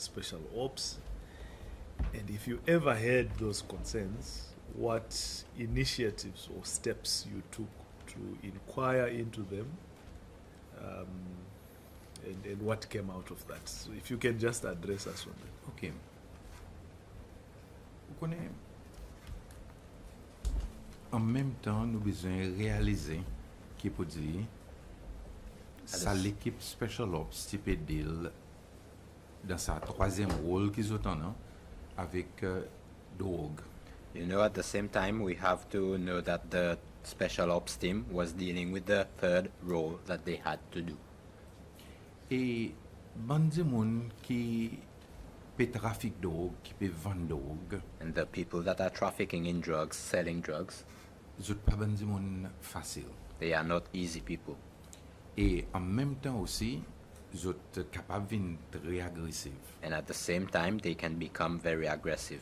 special ops. And if you ever had those concerns, what initiatives or steps you took to inquire into them, and what came out of that. So if you can just address us on that. Ok. Vous connaissez, en même temps, nous besoin réaliser qui peut dire ça l'équipe Special Ops type deal dans sa troisième rôle qu'ils ont en avec drogue. You know, at the same time, we have to know that the Special Ops team was dealing with the third role that they had to do. Et bandi moun qui peut trafic drogue, qui peut vendre drogue, And the people that are trafficking in drugs, selling drugs, ils pas bandi moun facile. they are not easy people. Et en même temps aussi, ils sont capables d'être très agressifs. And at the same time, they can become very aggressive.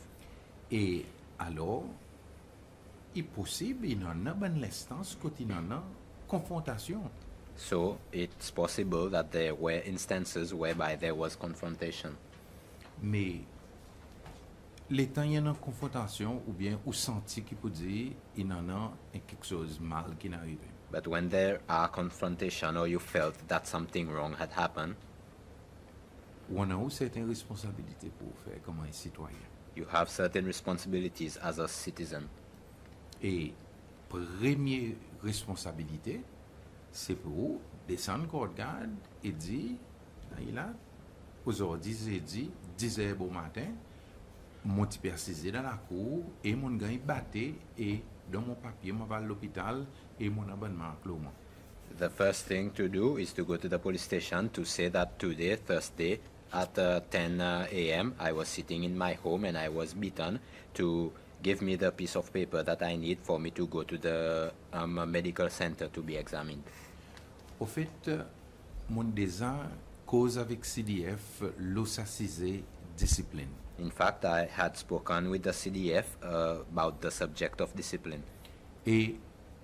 Et alors, il est possible, il y en a bonne l'instance, quand il y en a confrontation. So it's possible that there were instances whereby there was confrontation. Mais l'étant il y a une confrontation, ou bien ou senti qu'il peut dire, il y en a quelque chose de mal qui est arrivé. But when there are confrontation or you felt that something wrong had happened, Ou on a aussi certaines responsabilités pour faire comme un citoyen. you have certain responsibilities as a citizen. Et première responsabilité, c'est pour descendre corps de garde et dire, il a, aujourd'hui, j'ai dit, 10 heures au matin, mon petit persisé dans la cour, et mon gars il battait, et dans mon papier, je vais à l'hôpital, et mon abonnement à Clomont. The first thing to do is to go to the police station to say that today, Thursday, at 10 a.m., I was sitting in my home and I was beaten, to give me the piece of paper that I need for me to go to the medical center to be examined. Au fait, mon déjà cause avec CDF, l'ossacise discipline. In fact, I had spoken with the CDF about the subject of discipline. Et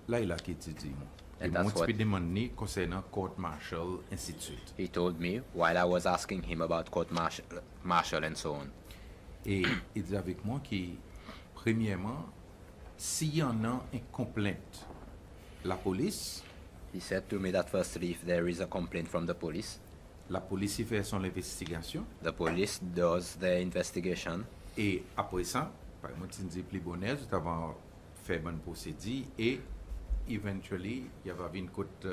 là, il a quitté dit moi. Et And moi, that's tu what- peux demander concernant court martial, ainsi de suite. He told me while I was asking him about court-martial and so on. Et il dit avec moi que, premièrement, s'il y en a une complainte, la police He said to me that firstly, if there is a complaint from the police, y fait son investigation. the police does the investigation. Et après ça, par exemple, tu dis plus bonheur, tu vas faire bonne procédure et eventually, il y va venir côté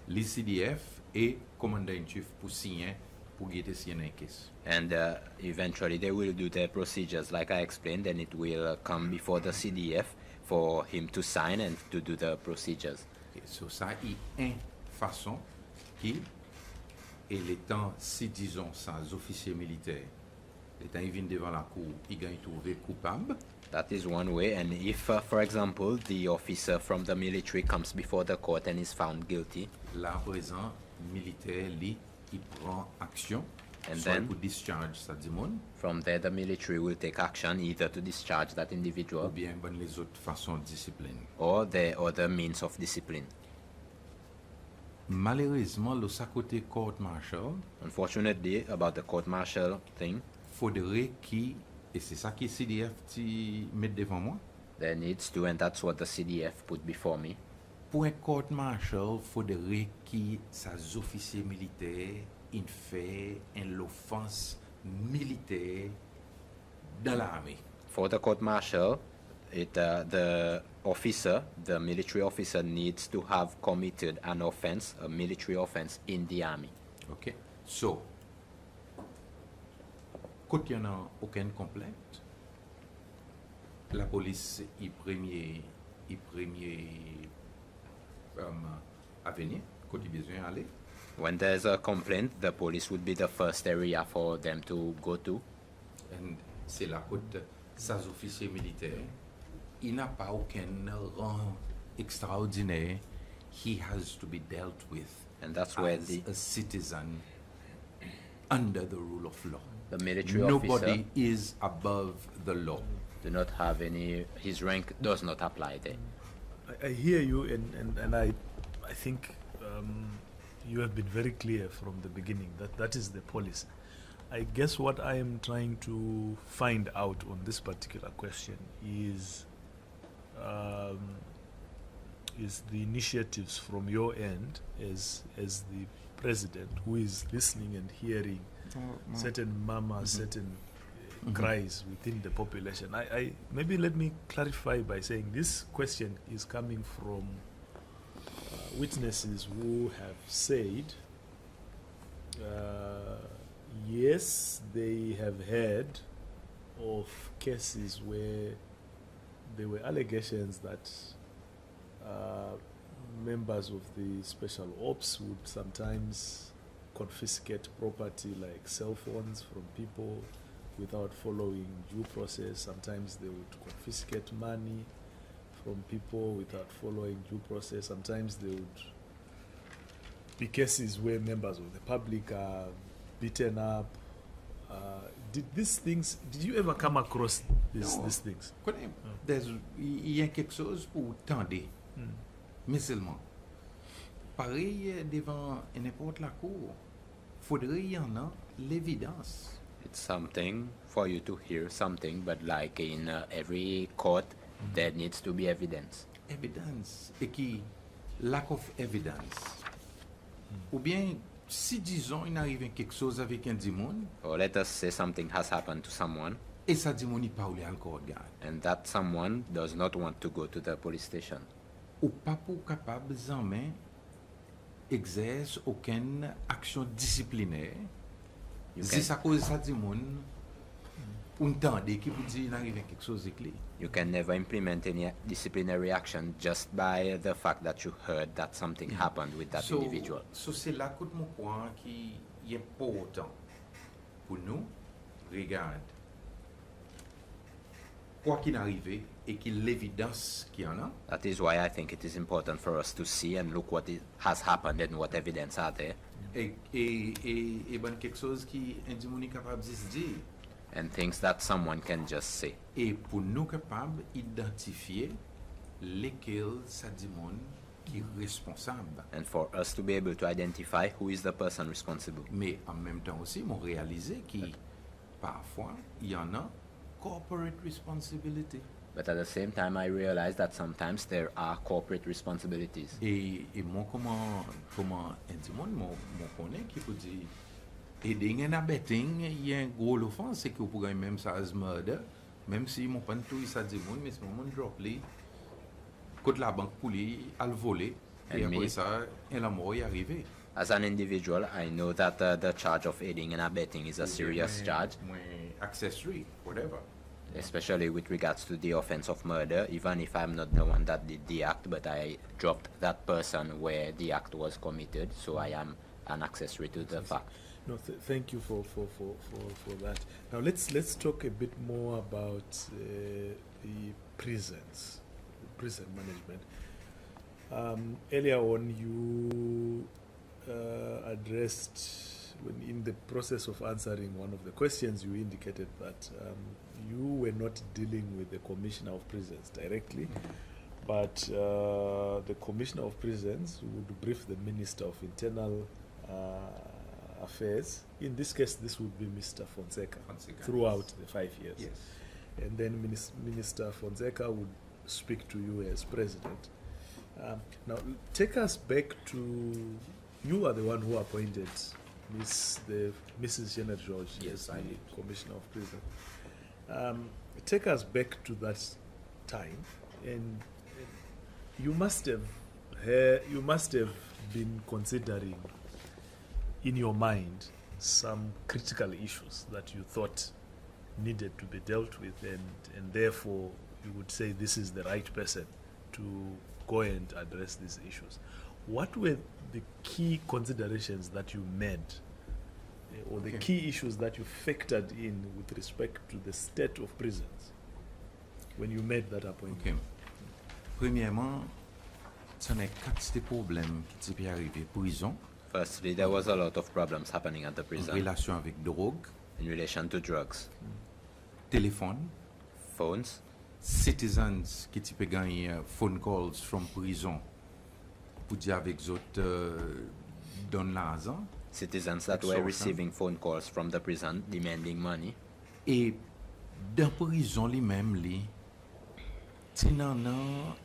l'ICDF et commandant en chef pour signer pour guetter s'il y a une caisse. And eventually they will do their procedures like I explained, and it will come before the CDF for him to sign and to do the procedures. Et sur ça, il y a une façon qui, et l'étant, si disons ça, les officiers militaires, l'étant ils viennent devant la cour, ils gagnent trouvé coupable, That is one way, and if, for example, the officer from the military comes before the court and is found guilty, là à présent, militaire, lui, il prend action, And soit then- pour discharge ça dit monde, from there the military will take action either to discharge that ou individual bien bonne les autres façons de discipline. or the other means of discipline. Malheureusement, le sa côté court martial, Unfortunately, about the court-martial thing, faudrait qu'il, et c'est ça que CDF met devant moi, there needs to, and that's what the CDF put before me. pour un court martial, faudrait que ces officiers militaires ils fait une offense militaire dans l'armée. For the court-martial, the officer, the military officer, needs to have committed an offense, a military offense, in the army. OK? So, quand il n'y a aucune complainte, la police est premier avenir, quand il a besoin d'aller. When there's a complaint, the police would be the first area for them to go to. Et c'est là que ces officiers militaires, il n'a pas aucun rang extraordinaire. He has to be dealt with And that's where as the a citizen under the rule of law. the military Nobody officer is above the law. do not have any, his rank does not apply there. I hear you, and I think you have been very clear from the beginning that that is the policy. I guess what I am trying to find out on this particular question is the initiatives from your end as the president who is listening and hearing certain murmurs, certain cries within the population. I maybe let me clarify by saying this question is coming from witnesses who have said yes, they have heard of cases where there were allegations that members of the special ops would sometimes confiscate property like cell phones from people without following due process. Sometimes they would confiscate money from people without following due process. Sometimes there would be cases where members of the public are beaten up. Did you ever come across these things? Il y a quelque chose pour tendre, mais seulement. Pareil devant n'importe la cour, faudrait y en a l'évidence. It's something for you to hear something, but like in every court, there needs to be evidence. Evidence, et qui lack of evidence. Ou bien, si disons il arrive quelque chose avec un dimon, Or let us say something has happened to someone, et ça dimon il pas ou encore garde. and that someone does not want to go to the police station. Ou pas pour capable jamais exerce aucune action disciplinaire. You Si can, ça cause ça dimon, on tende qui vous dit il arrive quelque chose avec lui. you can never implement any disciplinary action just by the fact that you heard that something happened with that individual. So c'est là que mon point qui est important pour nous. Regarde, quoi qu'il arrive et qu'il l'évidence qu'il y en a. That is why I think it is important for us to see and look what has happened and what evidence are there, Et ben quelque chose qui est capable de se dire. and things that someone can just say. Et pour nous capables d'identifier lesquels ça dit monde qui est responsable. And for us to be able to identify who is the person responsible. Mais en même temps aussi, m'ont réalisé qu'il parfois il y en a corporate responsibility. But at the same time, I realize that sometimes there are corporate responsibilities. Et moi comment un dit monde mon connaît qui peut dire aiding and abetting, il y a un gros offense, c'est que vous pouvez même ça as murder, même si mon pas tout ça dit monde, mais c'est mon drop les côté la banque pour lui à le voler et And après me? ça et la mort est arrivée. As an individual, I know that the charge of aiding and abetting is a serious charge, Accessory, whatever. especially with regards to the offense of murder, even if I'm not the one that did the act, but I dropped that person where the act was committed, so I am an accessory to the fact. No, thank you for that. Now let's talk a bit more about the prisons, prison management. Earlier on, you addressed, when in the process of answering one of the questions, you indicated that you were not dealing with the Commissioner of Prisons directly, but the Commissioner of Prisons would brief the Minister of Internal Affairs. In this case, this would be Mr. Fonseca throughout the 5 years. Yes. And then Minister Fonseca would speak to you as president. Now, take us back to, you are the one who appointed Mrs. Janet George Yes, as I the did. Commissioner of Prison. Take us back to that time, and you must have been considering in your mind some critical issues that you thought needed to be dealt with, and therefore you would say this is the right person to go and address these issues. What were the key considerations that you made, or the Okay. key issues that you factored in with respect to the state of prisons when you made that appointment? Ok. Premièrement, ça n'est quatre problèmes qui t'est arrivé. Prison, Firstly, there was a lot of problems happening at the en prison relation avec drogue, in relation to drugs, téléphone, phones, citizens qui t'y gagner phone calls from prison pour dire avec autres donne l'argent. Citizens that were Extortion. receiving phone calls from the prison demanding money. Et dans prison lui-même, ti nan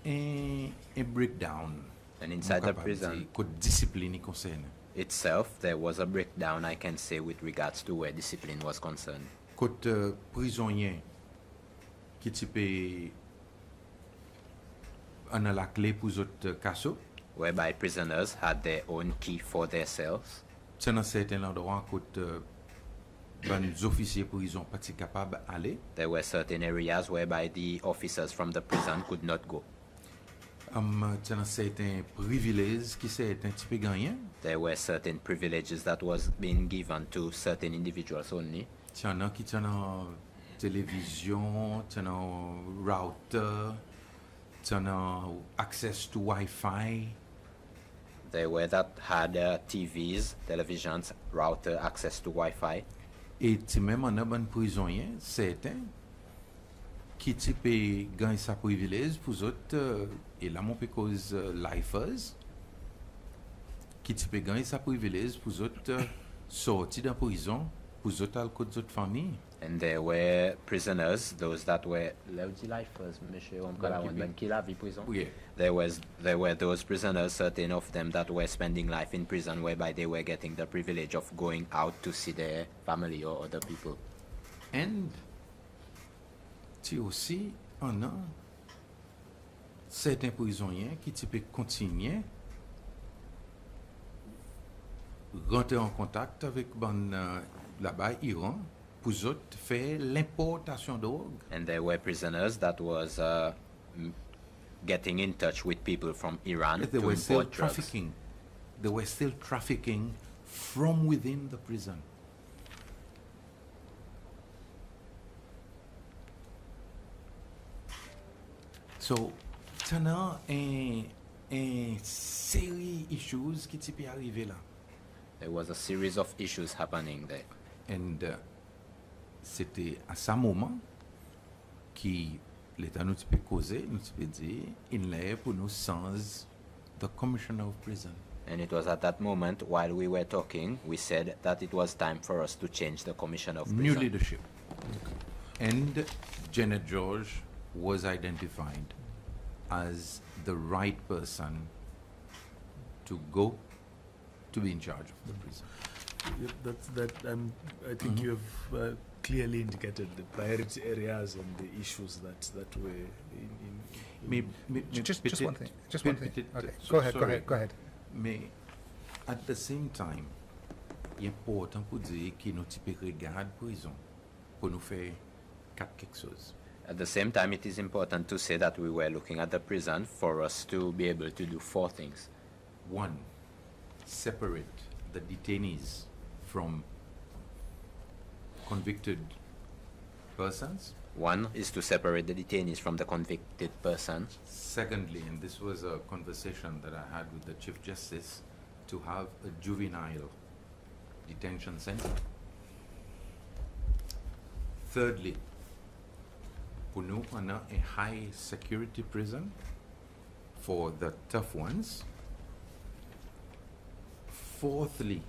un breakdown. And inside the Capable prison dire, que discipline y concerne. itself, there was a breakdown, I can say, with regards to where discipline was concerned. Côté prisonnier qui type en a la clé pour autres casso, Whereby prisoners had their own key for their cells. c'est dans certains endroits côté les officiers prison pas si capable aller. There were certain areas whereby the officers from the prison could not go. C'est dans certains privilèges qui c'est un petit peu gagnant. There were certain privileges that was being given to certain individuals only. Il y en a qui sont en télévision, qui sont en router, qui ont access to Wi-Fi. There were that had TVs, televisions, router, access to Wi-Fi. Et si même en a bon prisonnier, certains qui type gagne sa privilège pour autres, et là mon peut cause lifers, qui type gagne sa privilège pour autres sortir de prison, pour autres à cause d'autres familles. And there were prisoners, those that were lifers, monsieur, on call Ban ban ki la vie prison. Oui. There were those prisoners, certain of them that were spending life in prison, whereby they were getting the privilege of going out to see their family or other people. And tu aussi en a certains prisonniers qui type continuer rentrer en contact avec là-bas Iran pour autres faire l'importation de drogue. And there were prisoners that was getting in touch with people from Iran They to were still import drugs. trafficking. They were still trafficking from within the prison. So, t'en as un série issues qui t'y peut arriver là. There was a series of issues happening there. And c'était à ce moment que l'État nous peut causer, nous peut dire, il est pour nous sans the Commissioner of Prison. And it was at that moment, while we were talking, we said that it was time for us to change the commission of New prison. leadership. And Janet George was identified as the right person to go to be in charge of the prison. Yep, I think you have clearly indicated the priority areas and the issues that were Just one thing. Just one thing. Peut-être- Okay. so- Go ahead. sorry. Go ahead. Mais at the same time, il est important pour dire que nous type regarde prison pour nous faire quelque chose. At the same time, it is important to say that we were looking at the prison for us to be able to do 4 things. One, separate the detainees from convicted persons. One is to separate the detainees from the convicted persons. Secondly, and this was a conversation that I had with the Chief Justice, to have a juvenile detention center. Thirdly, pour nous, on a a high security prison for the tough ones. Fourthly,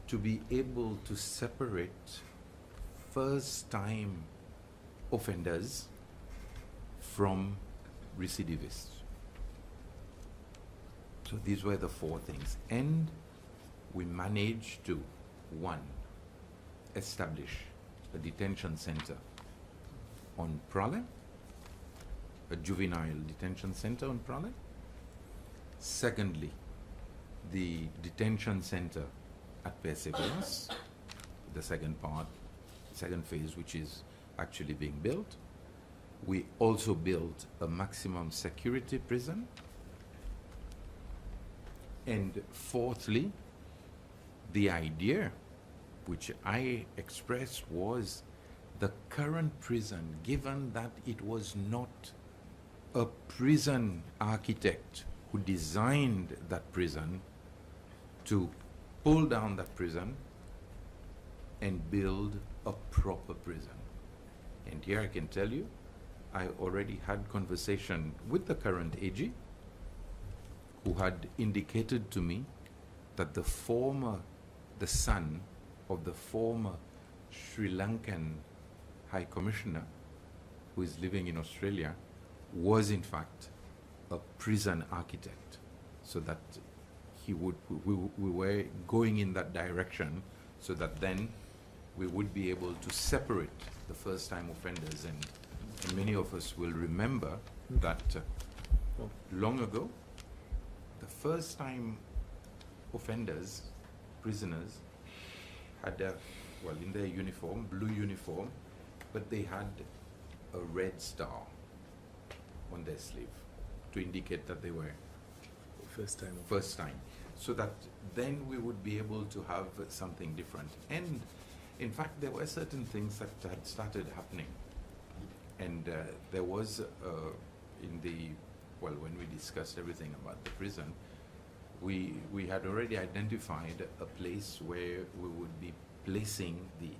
to be able to separate first-time offenders from recidivists. So these were the 4 things. And we managed to, 1, establish a detention center on Prale, a juvenile detention center on Prale. Secondly, the detention center at Perseverance, the second phase, which is actually being built. We also built a maximum security prison. And fourthly, the idea which I expressed was the current prison, given that it was not a prison architect who designed that prison, to pull down that prison and build a proper prison. And here I can tell you, I already had conversation with the current AG, who had indicated to me that the former the son of the former Sri Lankan High Commissioner, who is living in Australia, was in fact a prison architect. So that we were going in that direction, so that then we would be able to separate the first-time offenders. And many of us will remember that long ago, the first-time offenders, prisoners, had in their uniform, blue uniform, but they had a red star on their sleeve to indicate that they were first time. So that then we would be able to have something different. And in fact, there were certain things that had started happening. And there was, when we discussed everything about the prison, we had already identified a place where we would be placing the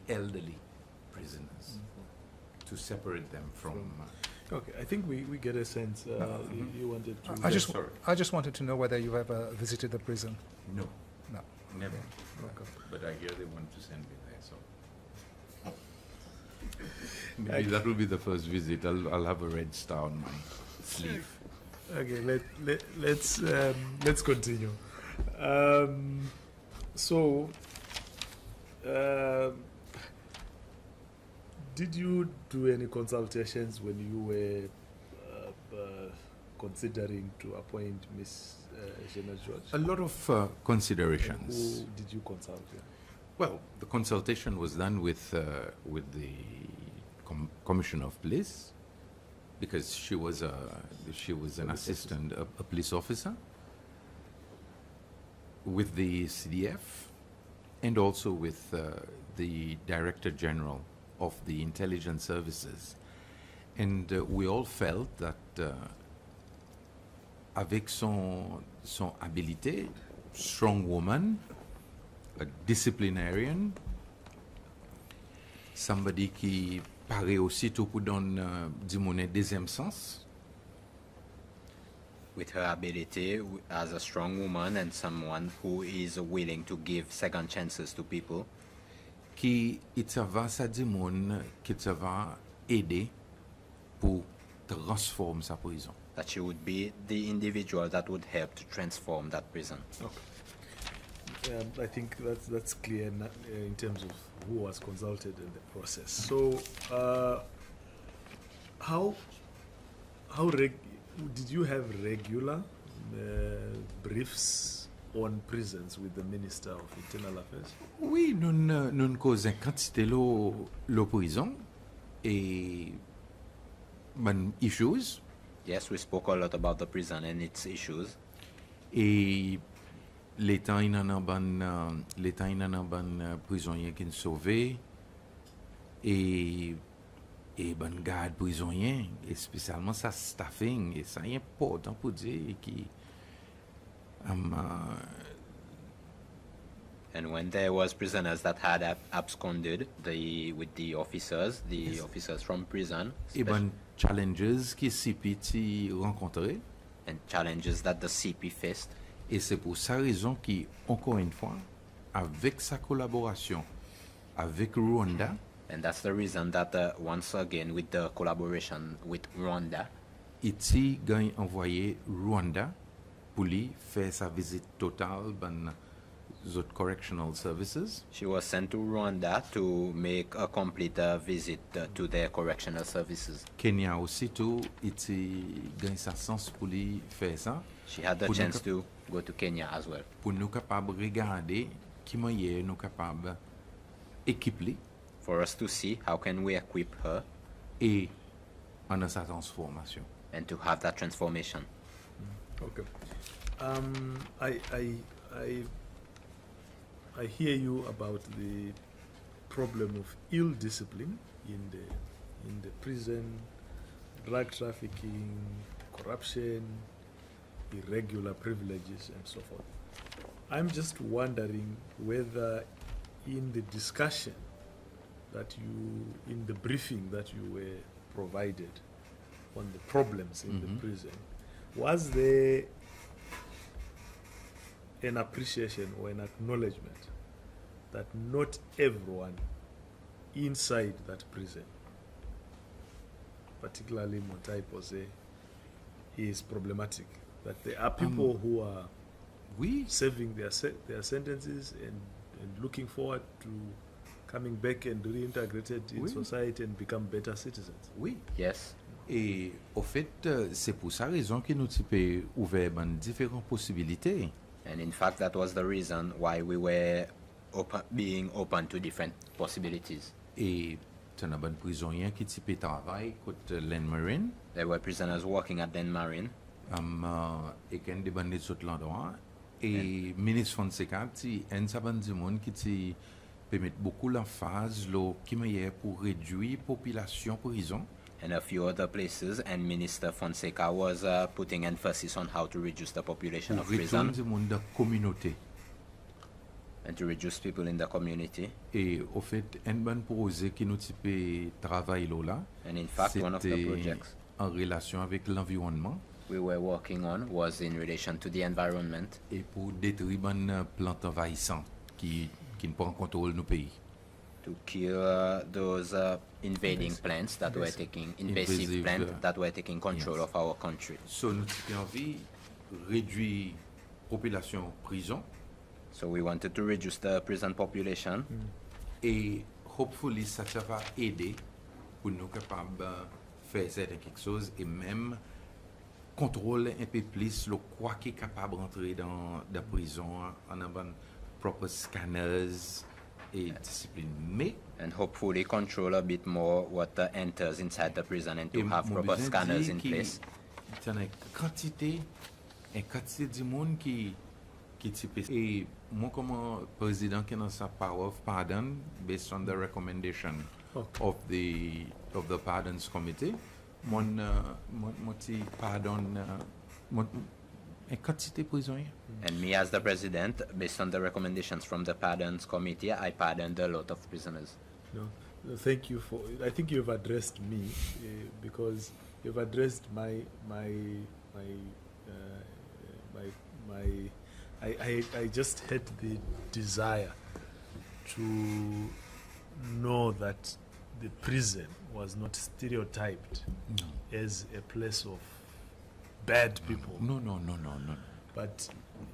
elderly prisoners to separate them from... Okay, I think we get a sense. You wanted to... I just wanted to know whether you ever visited the prison. No. No. Never. Okay. But I hear they want to send me there, so... Maybe that will be the first visit. I'll have a red star on my sleeve. Okay, let's continue. Did you do any consultations when you were considering to appoint Miss Jenna George? A lot of considerations. Who did you consult? Yeah? Well, the consultation was done with the Commissioner of Police, because she was an assistant, a police officer, with the CDF, and also with the Director General of the Intelligence Services. And we all felt that avec son habilité, strong woman, a disciplinarian, somebody qui paraît aussitôt pour donner un deuxième sens. With her ability as a strong woman and someone who is willing to give second chances to people. Qui va sa dimon qui va aider pour transformer sa prison. That she would be the individual that would help to transform that prison. Okay. I think that's clear in terms of who was consulted in the process. So, did you have regular briefs on prisons with the Minister of Internal Affairs? Oui, nous causons quantité lo prison et issues. Yes, we spoke a lot about the prison and its issues. Et l'État il en a ban prisonniers qui sont sauvés et ban garde prisonniers, et spécialement sa staffing, et ça est important pour dire qui and when there was prisoners that had absconded with the officers from prison, et ban challenges qui CPT rencontré, and challenges that the CP faced. Et c'est pour sa raison qu'encore une fois, avec sa collaboration avec Rwanda, and that's the reason that once again with the collaboration with Rwanda, Iti gagne envoyé Rwanda pour lui faire sa visite totale dans les correctional services. She was sent to Rwanda to make a complete visit to their correctional services. Kenya aussitôt, Iti gagne sa chance pour lui faire ça. She had the chance to go to Kenya as well. Pour nous capables regarder qui manière nous capables équiper. For us to see how can we equip her. Et en sa transformation. And to have that transformation. Okay. I hear you about the problem of ill discipline in the prison, drug trafficking, corruption, irregular privileges, and so forth. I'm just wondering whether in the discussion in the briefing that you were provided on the problems in the prison, was there an appreciation or an acknowledgement that not everyone inside that prison, particularly Montagne Posée, is problematic. That there are people who are Oui, serving their sentences and looking forward to coming back and reintegrated in Oui. society and become better citizens. oui. Yes. Et au fait, c'est pour ça raison que nous avons ouvert différentes possibilités. And in fact, that was the reason why we were being open to different possibilities. Et tu as un prisonnier qui type travail côté l'Inmate, There were prisoners working at Den Marine, et qui ont des bandits sur l'endroit. Et le ministre Fonseca, il y a un monde qui permet beaucoup l'emphase qui est pour réduire la population prison. and a few other places, and Minister Fonseca was putting emphasis on how to reduce the population Pour of prison retourner le monde de la communauté. and to reduce people in the community. Et au fait, un bon projet qui nous type travail là, And in fact, one of the c'était projects en relation avec l'environnement we were working on was in relation to the environment et pour détruire les plantes envahissantes qui ne prennent contrôle nos pays. to kill those invading plants that were taking invasive plants that were taking control Yes. of our country. So nous avons envie de réduire la population prison So we wanted to reduce the prison population, et hopefully ça va aider pour nous capables de faire certaines quelque chose et même contrôler un peu plus le quoi qui est capable d'entrer dans la prison en avant propre scanners et discipline. Mais and hopefully control a bit more what enters inside the prison and to have mon proper besoin scanners dire in qu'il place. y a une quantité de monde qui type et moi comme président qui dans sa power of pardon based on the recommendation of the pardons committee mon pardon une quantité de prisonniers. And me as the president, based on the recommendations from the pardons committee, I pardoned a lot of prisoners. No, thank you for. I think you've addressed me because you've addressed my. I just had the desire to know that the prison was not stereotyped as a place of bad people. No. But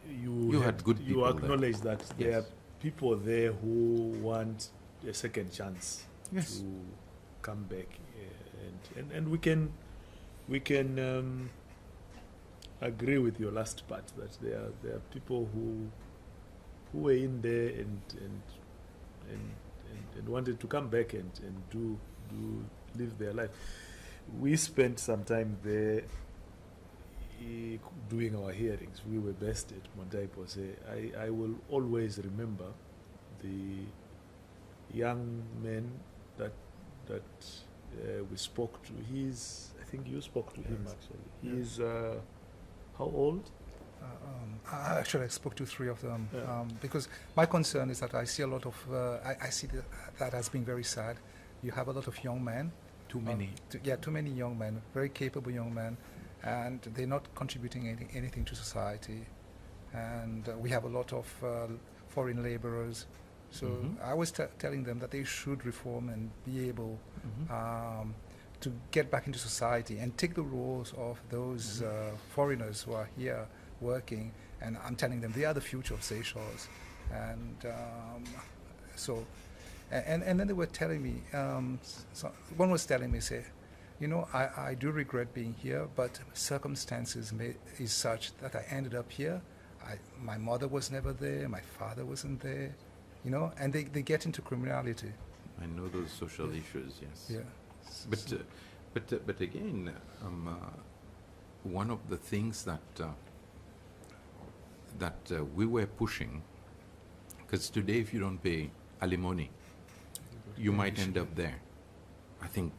You had good you people acknowledge that there Yes. are people there who want a second chance Yes. to come back, and we can agree with your last part that there are people who were in there and wanted to come back and do live their life. We spent some time there doing our hearings. We were based at Montagne Posée. I will always remember the young man that we spoke to. I think you spoke to him actually. He's how old? Actually, I spoke to three of them Yeah. because my concern is that I see a lot of. I see that as being very sad. You have a lot of young men. Too many. Too many young men, very capable young men, and they're not contributing anything to society. And we have a lot of foreign laborers. So I was telling them that they should reform and be able to get back into society and take the roles of those foreigners who are here working. And I'm telling them they are the future of Seychelles. And so, and then they were telling me, so one was telling me, say, you know, I do regret being here, but circumstances is such that I ended up here. My mother was never there, my father wasn't there, you know, and they get into criminality. I know those social issues, yes. Yeah. But again, one of the things that we were pushing, because today if you don't pay alimony, you might end up there. I think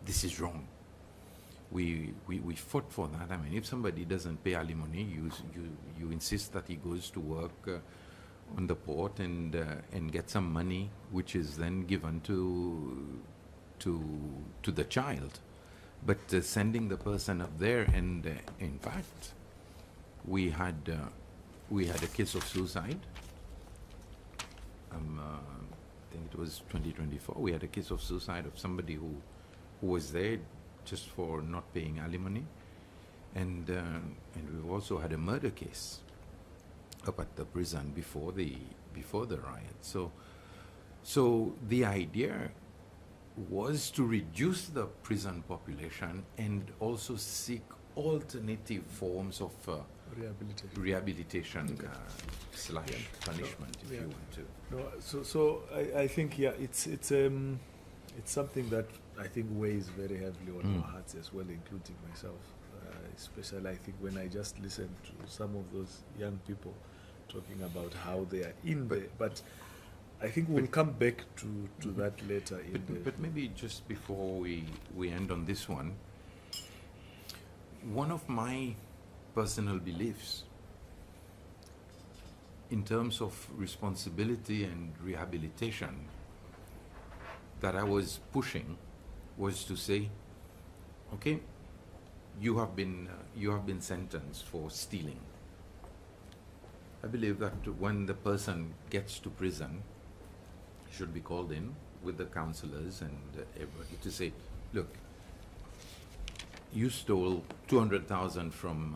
this is wrong. We fought for that. I mean, if somebody doesn't pay alimony, you insist that he goes to work on the port and get some money, which is then given to the child. But sending the person up there, and in fact, we had we had a case of suicide. I think it was 2024. We had a case of suicide of somebody who was there just for not paying alimony, and we've also had a murder case up at the prison before the riot. So the idea was to reduce the prison population and also seek alternative forms of rehabilitation slash punishment, if you want to. No, so I think it's something that I think weighs very heavily on our hearts as well, including myself. Especially, I think when I just listened to some of those young people talking about how they are in there, but I think we'll come back to that later. But maybe just before we end on this one of my personal beliefs in terms of responsibility and rehabilitation that I was pushing was to say, okay, you have been sentenced for stealing. I believe that when the person gets to prison, he should be called in with the counselors and everybody to say, look, you stole 200,000 from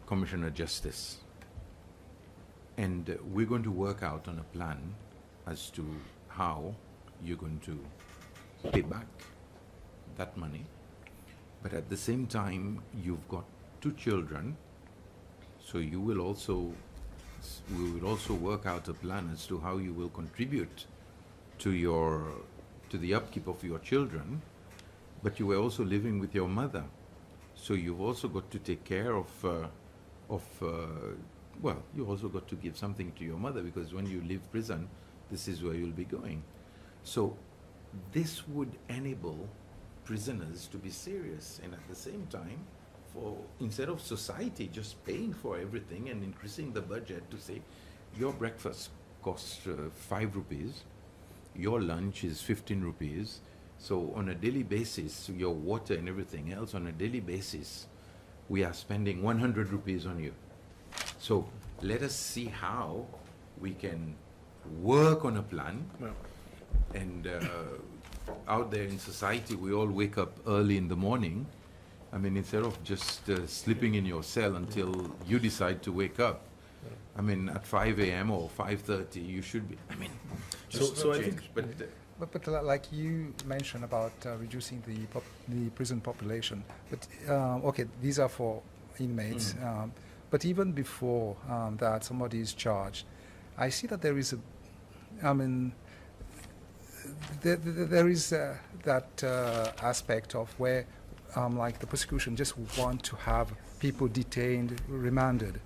Commissioner Justice, and we're going to work out on a plan as to how you're going to pay back that money. But at the same time, you've got 2 children, so we will also work out a plan as to how you will contribute to the upkeep of your children. But you were also living with your mother, so you've also got to take care of you also got to give something to your mother, because when you leave prison, this is where you'll be going. So this would enable prisoners to be serious, and at the same time, instead of society just paying for everything and increasing the budget to say, your breakfast costs 5 rupees, your lunch is 15 rupees, so on a daily basis, your water and everything else, on a daily basis, we are spending 100 rupees on you. So let us see how we can work on a plan. Well, and out there in society, we all wake up early in the morning. I mean, instead of just sleeping in your cell until you decide to wake up, I mean, at 5 a.m. or 5:30, you should be, I mean, so I think, But like you mentioned about reducing the prison population, but okay, these are for inmates. But even before that, somebody is charged. I see that there is there is that aspect of where, like the prosecution just want to have people detained, remanded.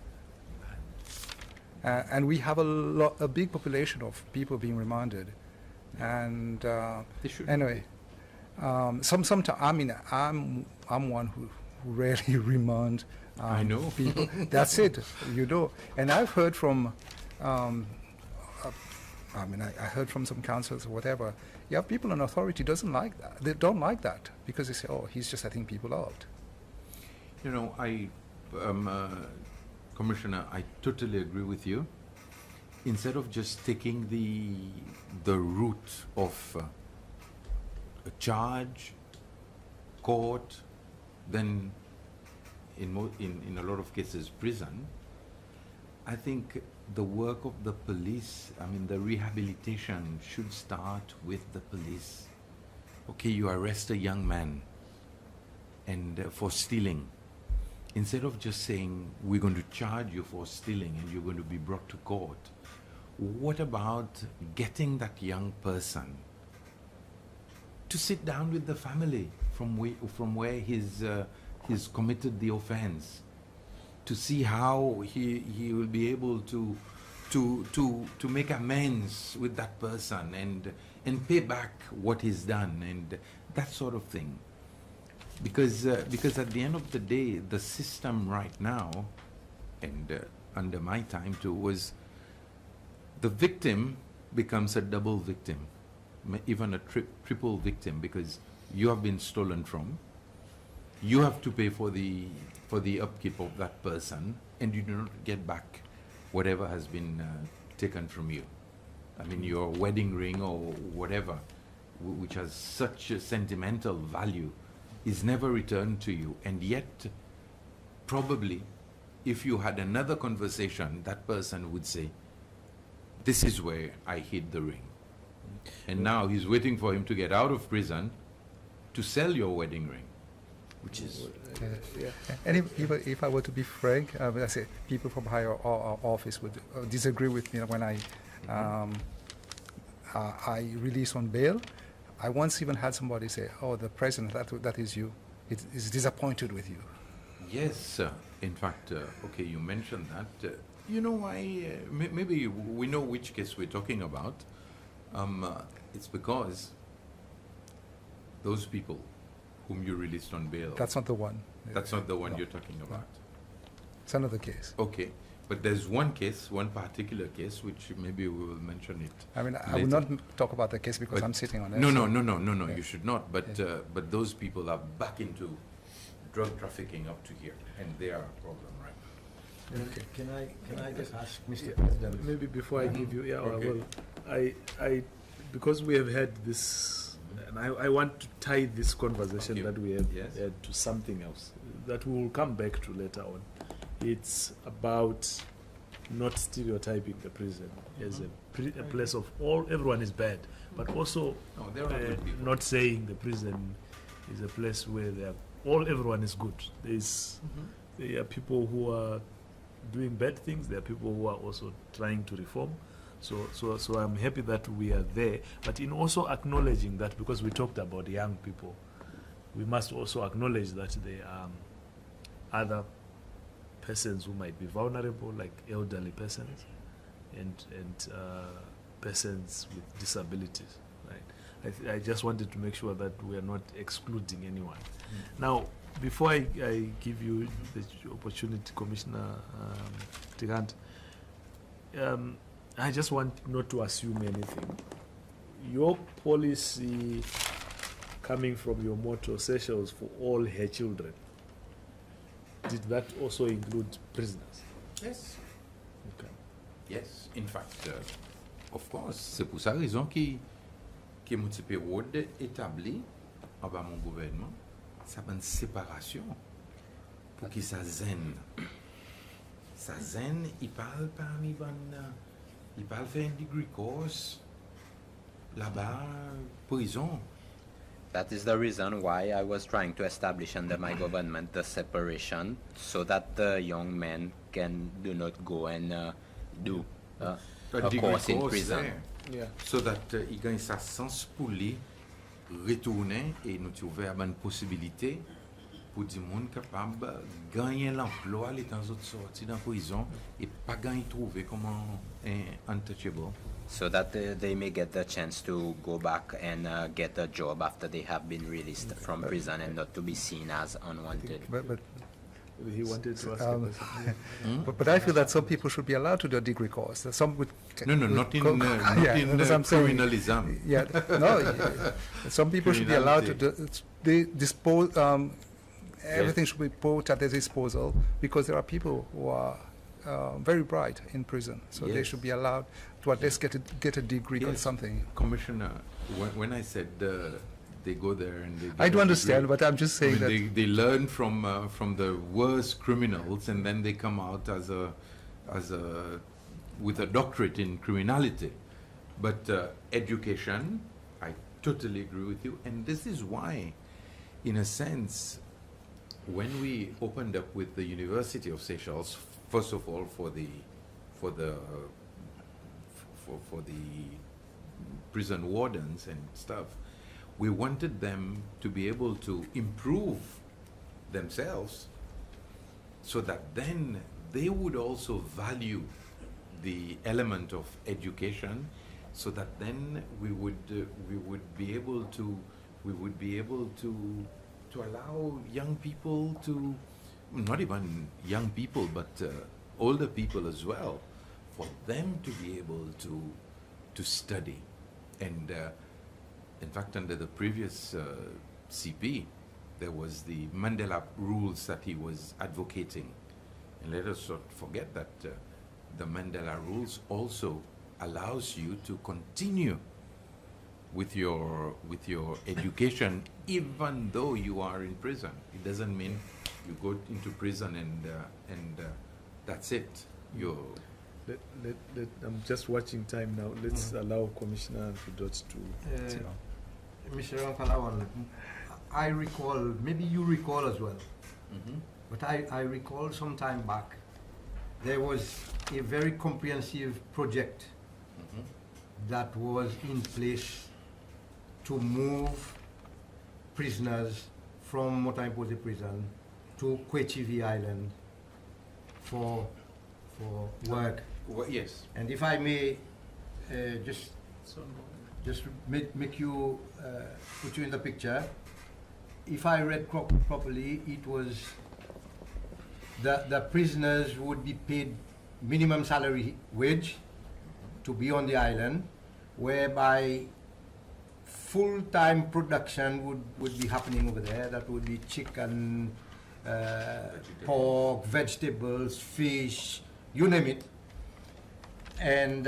And we have a big population of people being remanded. And anyway, sometimes I mean I'm one who rarely remand I know people. That's it, you know. And I've heard from, I heard from some councils or whatever. You have people in authority doesn't like that. They don't like that because they say, "Oh, he's just letting people out." You know, Commissioner, I totally agree with you. Instead of just taking the route of a charge, court, then in a lot of cases prison, I think the work of the police, I mean the rehabilitation should start with the police. Okay, you arrest a young man and for stealing. Instead of just saying, we're going to charge you for stealing and you're going to be brought to court, what about getting that young person to sit down with the family from where he's committed the offense, to see how he will be able to make amends with that person and pay back what he's done and that sort of thing. Because at the end of the day, the system right now, and under my time too, was the victim becomes a double victim, even a triple victim, because you have been stolen from, you have to pay for the upkeep of that person, and you do not get back whatever has been taken from you. I mean, your wedding ring or whatever, which has such a sentimental value, is never returned to you. And yet, probably, if you had another conversation, that person would say, this is where I hid the ring. And now he's waiting for him to get out of prison to sell your wedding ring, which is... And if I were to be frank, I say people from higher office would disagree with me when I release on bail. I once even had somebody say, "Oh, the president, that is you, is disappointed with you." Yes, in fact, okay, you mentioned that. You know why? Maybe we know which case we're talking about. It's because those people whom you released on bail. That's not the one. That's not the one No. you're talking about. It's another case. Okay, but there's one case, one particular case, which maybe we will mention it. I mean, I later. will not talk about the case because But I'm sitting on it. No, so- no. Yeah. You should not. But those people are back into drug trafficking up to here, and they are a problem, right? Okay. Can I just ask Mr. Yeah, President? maybe before I give you, Okay. well, I, because we have had this, and I want to tie this conversation Okay. that we have Yes. had to something else that we will come back to later on. It's about not stereotyping the prison as a place of everyone is bad, but also No, there are good people. not saying the prison is a place where everyone is good. There are people who are doing bad things. There are people who are also trying to reform. So I'm happy that we are there. But in also acknowledging that, because we talked about young people, we must also acknowledge that there are other persons who might be vulnerable, like elderly persons and persons with disabilities. Right. I just wanted to make sure that we are not excluding anyone. Now, before I give you the opportunity, Commissioner Tigant, I just want not to assume anything. Your policy coming from your motto, Seychelles for all her children, did that also include prisoners? Yes. Okay. Yes, in fact, of course, c'est pour ça raison qui mon petit période établi en bas mon gouvernement, ça une séparation pour qui ça zen. Ça zen, il parle parmi il parle faire un degree course là-bas, prison. That is the reason why I was trying to establish under my government the separation so that the young men do not go and do a degree course in course prison. there. Yeah. So that il gagne sa sens pour lui retourner et nous trouver à bonne possibilité pour du monde capable de gagner l'emploi les temps autres sortis dans prison et pas gagner trouver comment untouchable. So that they may get the chance to go back and get a job after they have been released from prison and not to be seen as unwanted. But He wanted to ask a question. but I feel that some people should be allowed to do a degree course. Some would No, not in that's what I'm saying. criminalism. Yeah, no. Some people should be allowed to do. They dispose. Everything should be put at their disposal because there are people who are very bright in prison, so they Yes. should be allowed to at least get a degree on Yes. something. Commissioner, when I said they go there and they get I do a understand, degree, but I'm just saying I mean, they learn from the worst criminals, and then they come out with a doctorate in criminality. But education, I totally agree with you, and this is why, in a sense, when we opened up with the University of Seychelles, first of all for the prison wardens and stuff, we wanted them to be able to improve themselves so that then they would also value the element of education, so that then we would be able to allow young people to, not even young people, but older people as well, for them to be able to study. And in fact, under the previous CP, there was the Mandela rules that he was advocating. And let us not forget that the Mandela rules also allows you to continue with your education even though you are in prison. It doesn't mean you go into prison and that's it. I'm just watching time now. Let's allow Commissioner Fidot to. Mr. Rankalawan, I recall, maybe you recall as well, but I recall some time back, there was a very comprehensive project that was in place to move prisoners from Montagne Posée prison to Kwechivi Island for work. Well, yes. And if I may just make you put you in the picture. If I read properly, it was the prisoners would be paid minimum salary wage to be on the island, whereby full-time production would be happening over there. That would be chicken, pork, vegetables, fish, you name it. And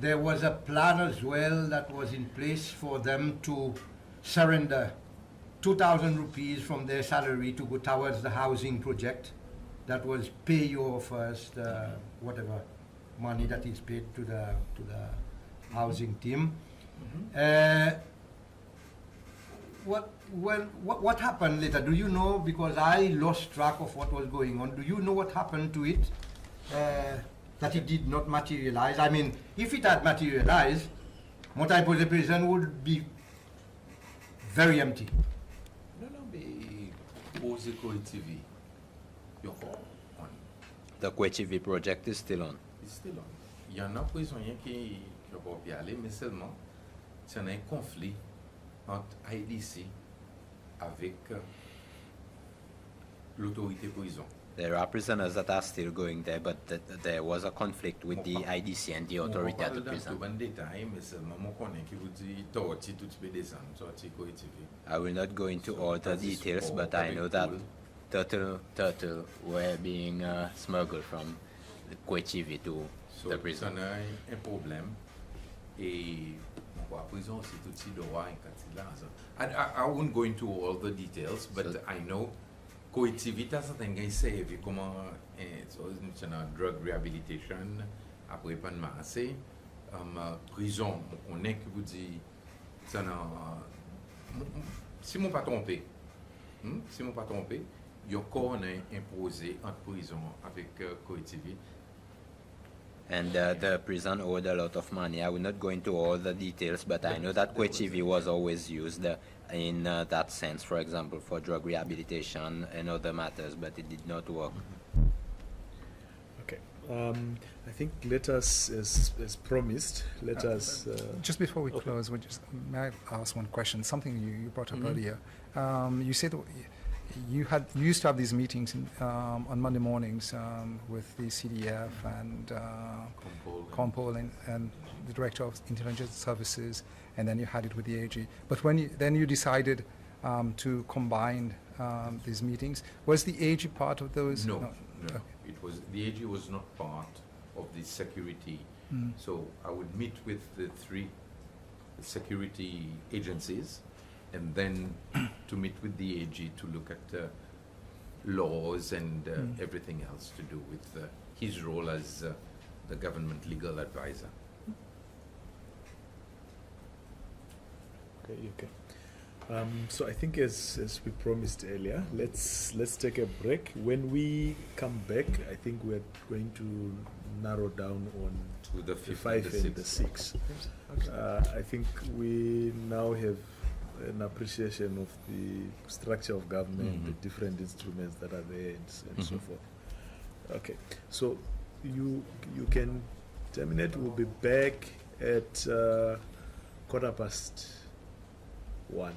there was a plan as well that was in place for them to surrender 2,000 rupees from their salary to go towards the housing project. That was pay your first, whatever money that is paid to the housing team. What happened later? Do you know? Because I lost track of what was going on. Do you know what happened to it? That it did not materialize. I mean, if it had materialized, Montagne Posée prison would be very empty. No, be Posée TV. You're on. The Kwechivi project is still on. It's still on. Il y en a prisonniers qui ne peuvent pas y aller, mais seulement c'est un conflit entre IDC avec l'autorité prison. There are prisoners that are still going there, but there was a conflict with the IDC and the authority at the prison. I will not go into all the details, but I know that turtle were being smuggled from Kwechivi to the prison. C'est un problème et la prison c'est tout droit I won't go into all the details, but so, I know Coitivita certains gars servent comment c'est une drug rehabilitation après pas de masse prison on est que vous dit ça si mon pas trompé il y a encore imposé en prison avec Coitivi. And the prison owed a lot of money. I will not go into all the details, but I know that Kwechivi was always used in that sense, for example, for drug rehabilitation and other matters, but it did not work. Okay. I think let us, as promised, let us... just before we close, may I ask one question? Something you brought up earlier. You said you used to have these meetings on Monday mornings with the CDF and Compol and the Director of Intelligence Services, and then you had it with the AG. But when you decided to combine these meetings, was the AG part of those? No. It was the AG was not part of the security. So I would meet with the three security agencies, and then to meet with the AG to look at laws and everything else to do with his role as the government legal advisor. Okay. So I think as we promised earlier, let's take a break. When we come back, I think we're going to narrow down on to the 5 and the 6. I think we now have an appreciation of the structure of government, the different instruments that are there, and so forth. Okay, so you can terminate. We'll be back at 1:15.